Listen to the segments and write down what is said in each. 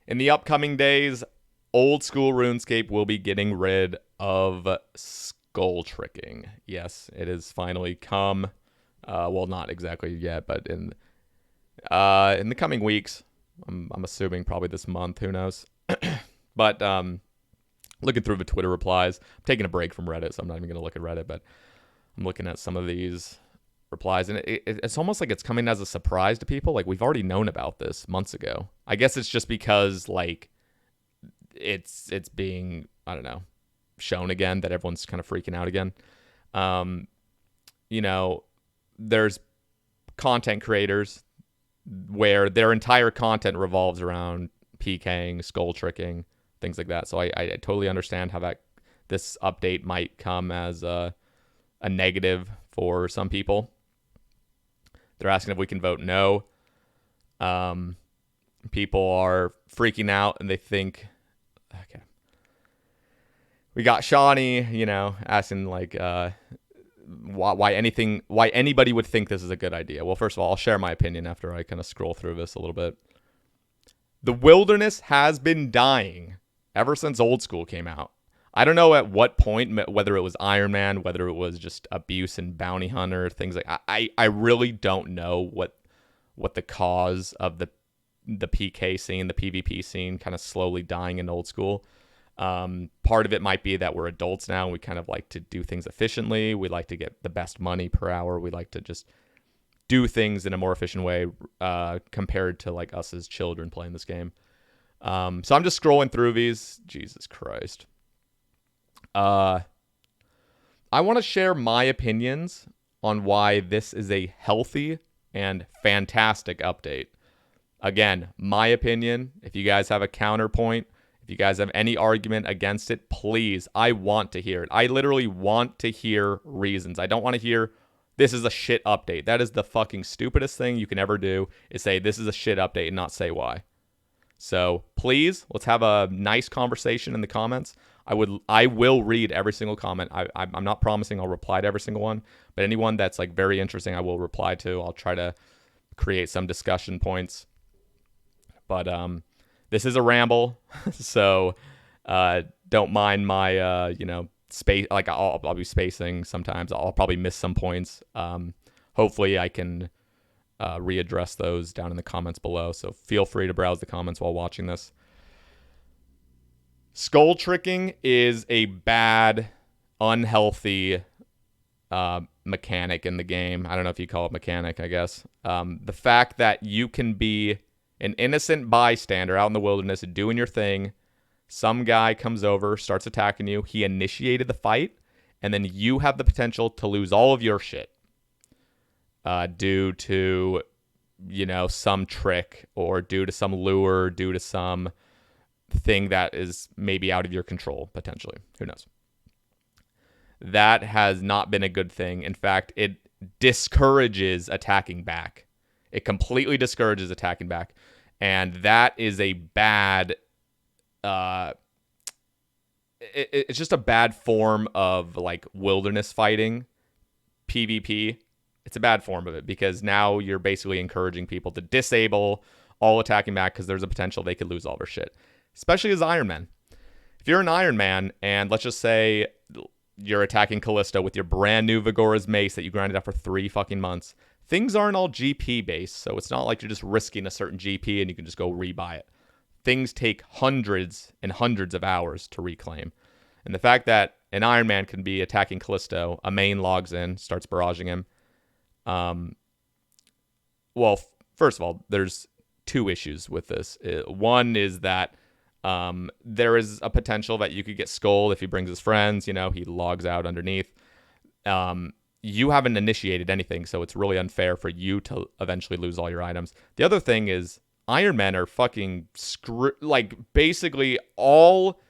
In the upcoming days, old school RuneScape will be getting rid of skull tricking. Yes, it has finally come. Well, not exactly yet, but in the coming weeks, I'm assuming probably this month. Who knows? But looking through the Twitter replies, I'm taking a break from Reddit, so I'm not even going to look at Reddit. But I'm looking at some of these replies, and it's almost like it's coming as a surprise to people. Like, we've already known about this months ago. I guess it's just because like it's being, I don't know, shown again, that everyone's kind of freaking out again. You know, there's content creators where their entire content revolves around PKing, skull tricking, things like that. So I totally understand how this update might come as a negative for some people. They're asking if we can vote no. People are freaking out and they think, okay. We got Shawnee, asking like why anybody would think this is a good idea. Well, first of all, I'll share my opinion after I kind of scroll through this a little bit. The wilderness has been dying ever since Old School came out. I don't know at what point, whether it was Iron Man, whether it was just abuse and bounty hunter, things like I really don't know what the cause of the PK scene, the PvP scene kind of slowly dying in Old School. Part of it might be that we're adults now and we kind of like to do things efficiently. We like to get the best money per hour. We like to just do things in a more efficient way compared to like us as children playing this game. So I'm just scrolling through these. Jesus Christ. I want to share my opinions on why this is a healthy and fantastic update. Again, my opinion. If you guys have a counterpoint, if you guys have any argument against it, please, I want to hear it. I literally want to hear reasons. I don't want to hear this is a shit update. That is the fucking stupidest thing you can ever do, is say this is a shit update and not say why. So please, let's have a nice conversation in the comments. I will read every single comment. I'm not promising I'll reply to every single one, but anyone that's like very interesting, I will reply to. I'll try to create some discussion points. But this is a ramble, so don't mind my space. Like I'll be spacing sometimes. I'll probably miss some points. Hopefully I can readdress those down in the comments below. So feel free to browse the comments while watching this. Skull tricking is a bad, unhealthy mechanic in the game. I don't know if you call it mechanic, I guess. The fact that you can be an innocent bystander out in the wilderness doing your thing. Some guy comes over, starts attacking you. He initiated the fight, and then you have the potential to lose all of your shit due to, some trick or due to some lure, due to some thing that is maybe out of your control, potentially. Who knows? That has not been a good thing. In fact, it discourages attacking back. It completely discourages attacking back. And that is a bad... it's just a bad form of, like, wilderness fighting, PvP. It's a bad form of it because now you're basically encouraging people to disable all attacking back because there's a potential they could lose all their shit. Especially as Iron Man. If you're an Iron Man and let's just say you're attacking Callisto with your brand new Vigora's mace that you grinded up for 3 fucking months, things aren't all GP based, so it's not like you're just risking a certain GP and you can just go rebuy it. Things take hundreds and hundreds of hours to reclaim. And the fact that an Iron Man can be attacking Callisto, a main logs in, starts barraging him. Well, first of all, there's 2 issues with this. One is that there is a potential that you could get skulled if he brings his friends. He logs out underneath. You haven't initiated anything, so it's really unfair for you to eventually lose all your items. The other thing is Iron Men are fucking basically all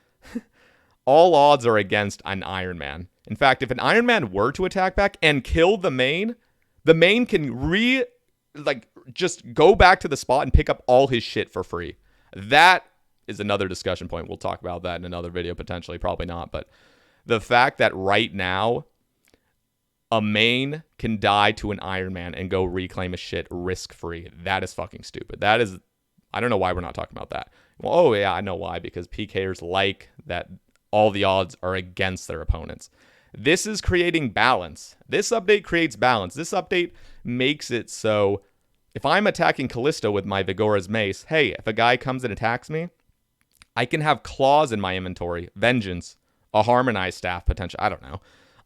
odds are against an Iron Man. In fact, if an Iron Man were to attack back and kill the main can just go back to the spot and pick up all his shit for free. That is another discussion point. We'll talk about that in another video, potentially. Probably not. But the fact that right now, a main can die to an Iron Man and go reclaim his shit risk-free, that is fucking stupid. That is I don't know why we're not talking about that. Well, oh yeah, I know why, because PKers like that all the odds are against their opponents. This is creating balance. This update creates balance. This update makes it so if I'm attacking Callisto with my Vigora's Mace, hey, if a guy comes and attacks me, I can have claws in my inventory, vengeance, a harmonized staff potential. I don't know.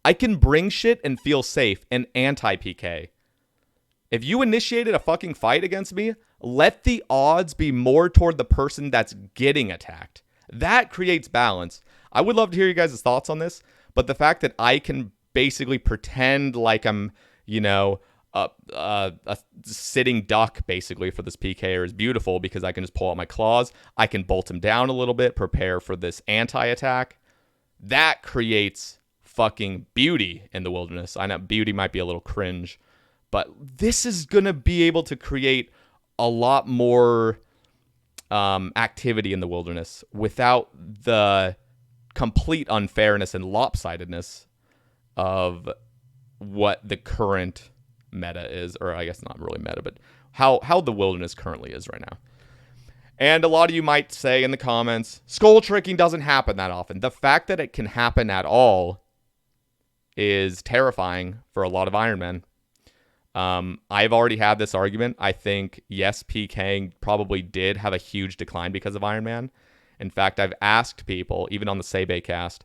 I can bring shit and feel safe and anti-PK. If you initiated a fucking fight against me, let the odds be more toward the person that's getting attacked. That creates balance. I would love to hear you guys' thoughts on this, but the fact that I can basically pretend like I'm, you know, a sitting duck basically for this PKer is beautiful because I can just pull out my claws. I can bolt him down a little bit, prepare for this anti-attack. That creates fucking beauty in the wilderness. I know beauty might be a little cringe, but this is going to be able to create a lot more activity in the wilderness without the complete unfairness and lopsidedness of what the current meta is, or I guess not really meta, but how the wilderness currently is right now. And a lot of you might say in the comments, skull tricking doesn't happen that often. The fact that it can happen at all is terrifying for a lot of Ironmen. I've already had this argument. I think, yes, PKing probably did have a huge decline because of Iron Man. In fact, I've asked people, even on the Sebe cast,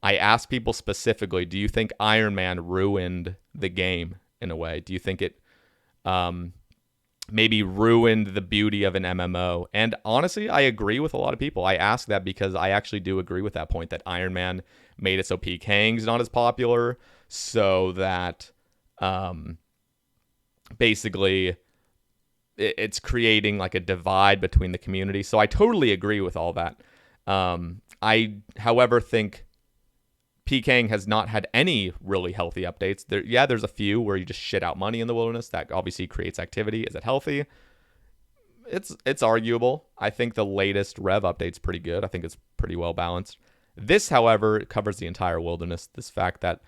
I asked people specifically, do you think Iron Man ruined the game in a way? Do you think it maybe ruined the beauty of an MMO? And honestly, I agree with a lot of people. I ask that because I actually do agree with that point that Iron Man made it so PKing's not as popular, so that basically it's creating like a divide between the community. So I totally agree with all that. I, however, think PKing has not had any really healthy updates. There's a few where you just shit out money in the wilderness. That obviously creates activity. Is it healthy? It's arguable. I think the latest Rev update's pretty good. I think it's pretty well balanced. This, however, covers the entire wilderness. This fact that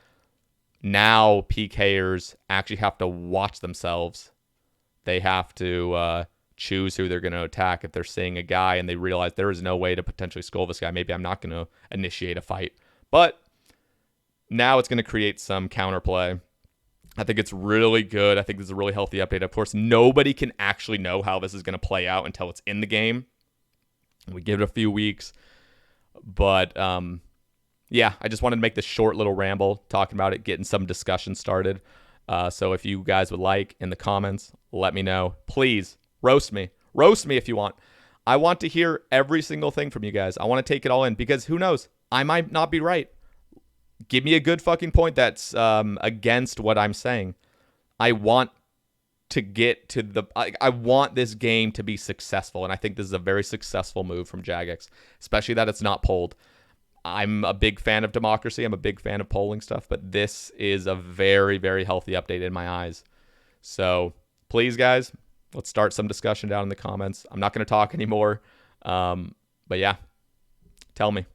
now PKers actually have to watch themselves. They have to choose who they're going to attack. If they're seeing a guy and they realize there is no way to potentially skull this guy, maybe I'm not going to initiate a fight. But now it's going to create some counterplay. I think it's really good. I think this is a really healthy update. Of course, nobody can actually know how this is going to play out until it's in the game. We give it a few weeks. But yeah, I just wanted to make this short little ramble talking about it, getting some discussion started. So if you guys would like in the comments, let me know. Please roast me. Roast me if you want. I want to hear every single thing from you guys. I want to take it all in because who knows? I might not be right. Give me a good fucking point that's against what I'm saying. I want to get to the... I want this game to be successful, and I think this is a very successful move from Jagex, especially that it's not polled. I'm a big fan of democracy. I'm a big fan of polling stuff, but this is a very, very healthy update in my eyes. So please, guys, let's start some discussion down in the comments. I'm not going to talk anymore, but yeah, tell me.